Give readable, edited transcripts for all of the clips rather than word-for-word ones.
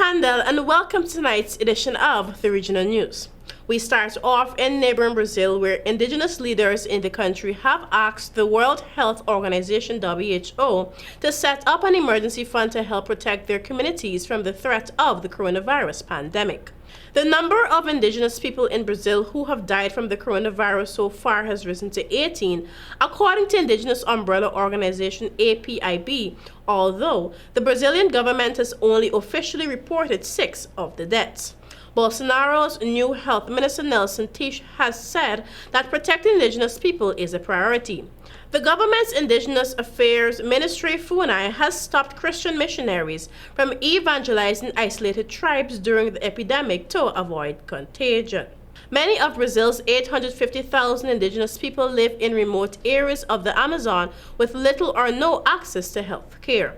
Handel, and welcome to tonight's edition of the Regional News. We start off in neighboring Brazil, where indigenous leaders in the country have asked the World Health Organization (WHO) to set up an emergency fund to help protect their communities from the threat of the coronavirus pandemic. The number of indigenous people in Brazil who have died from the coronavirus so far has risen to 18, according to indigenous umbrella organization APIB, although the Brazilian government has only officially reported 6 of the deaths. Bolsonaro's new health minister Nelson Teich has said that protecting indigenous people is a priority. The government's Indigenous Affairs Ministry FUNAI has stopped Christian missionaries from evangelizing isolated tribes during the epidemic to avoid contagion. Many of Brazil's 850,000 indigenous people live in remote areas of the Amazon with little or no access to health care.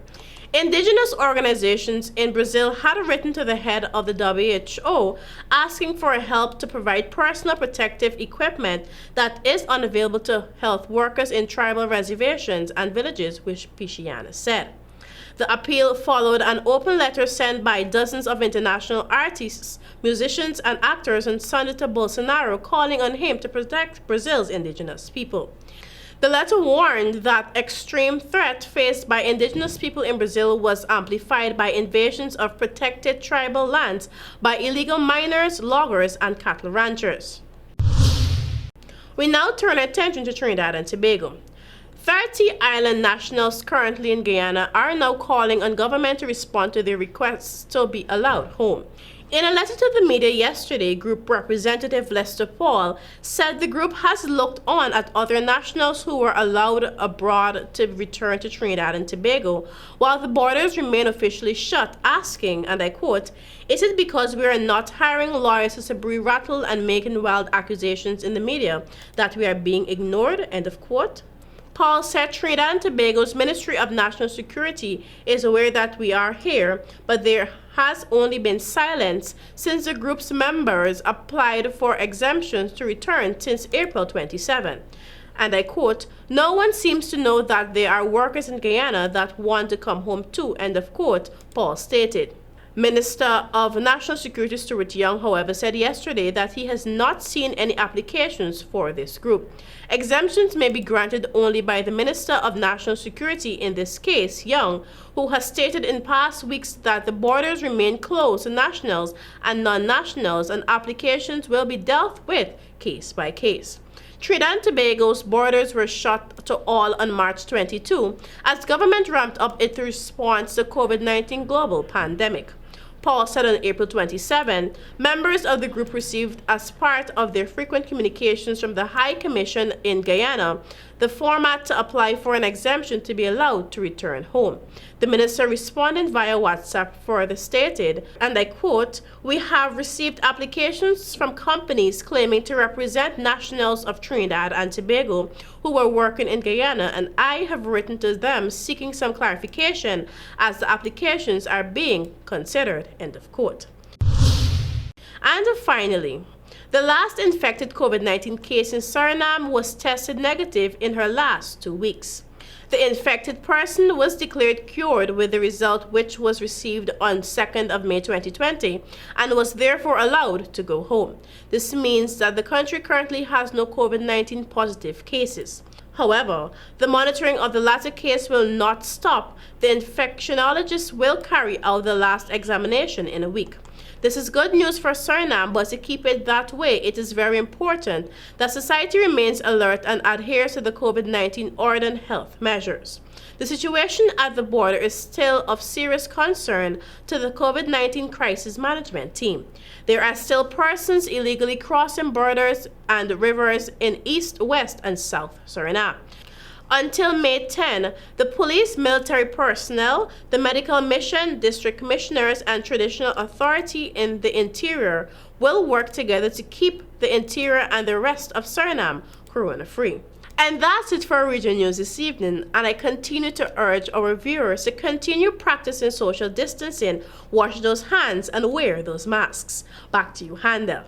Indigenous organizations in Brazil had written to the head of the WHO asking for help to provide personal protective equipment that is unavailable to health workers in tribal reservations and villages, which YANISS said. The appeal followed an open letter sent by dozens of international artists, musicians, and actors on Sunday to Bolsonaro calling on him to protect Brazil's indigenous people. The letter warned that extreme threat faced by indigenous people in Brazil was amplified by invasions of protected tribal lands by illegal miners, loggers, and cattle ranchers. We now turn our attention to Trinidad and Tobago. 30 island nationals currently in Guyana are now calling on government to respond to their requests to be allowed home. In a letter to the media yesterday, Group Representative Lester Paul said the group has looked on at other nationals who were allowed abroad to return to Trinidad and Tobago while the borders remain officially shut, asking, and I quote, "Is it because we are not hiring lawyers to sabri rattle and making wild accusations in the media that we are being ignored?" End of quote. Paul said Trinidad and Tobago's Ministry of National Security is aware that we are here, but there has only been silence since the group's members applied for exemptions to return since April 27. And I quote, "No one seems to know that there are workers in Guyana that want to come home too," end of quote, Paul stated. Minister of National Security Stuart Young, however, said yesterday that he has not seen any applications for this group. Exemptions may be granted only by the Minister of National Security in this case, Young, who has stated in past weeks that the borders remain closed to nationals and non-nationals and applications will be dealt with case by case. Trinidad and Tobago's borders were shut to all on March 22 as government ramped up its response to COVID-19 global pandemic. Paul said on April 27, members of the group received, as part of their frequent communications from the High Commission in Guyana, the format to apply for an exemption to be allowed to return home. The minister responded via WhatsApp further stated, and I quote, "We have received applications from companies claiming to represent nationals of Trinidad and Tobago who are working in Guyana, and I have written to them seeking some clarification as the applications are being considered," end of quote. And finally, the last infected COVID-19 case in Suriname was tested negative in her last 2 weeks. The infected person was declared cured with the result which was received on 2nd of May 2020 and was therefore allowed to go home. This means that the country currently has no COVID-19 positive cases. However, the monitoring of the latter case will not stop. The infectionologist will carry out the last examination in a week. This is good news for Suriname, but to keep it that way, it is very important that society remains alert and adheres to the COVID-19 order and health measures. The situation at the border is still of serious concern to the COVID-19 crisis management team. There are still persons illegally crossing borders and rivers in East, West, and South Suriname. Until May 10, the police, military personnel, the medical mission, district commissioners, and traditional authority in the interior will work together to keep the interior and the rest of Suriname corona-free. And that's it for our regional news this evening, and I continue to urge our viewers to continue practicing social distancing, wash those hands, and wear those masks. Back to you, Handel.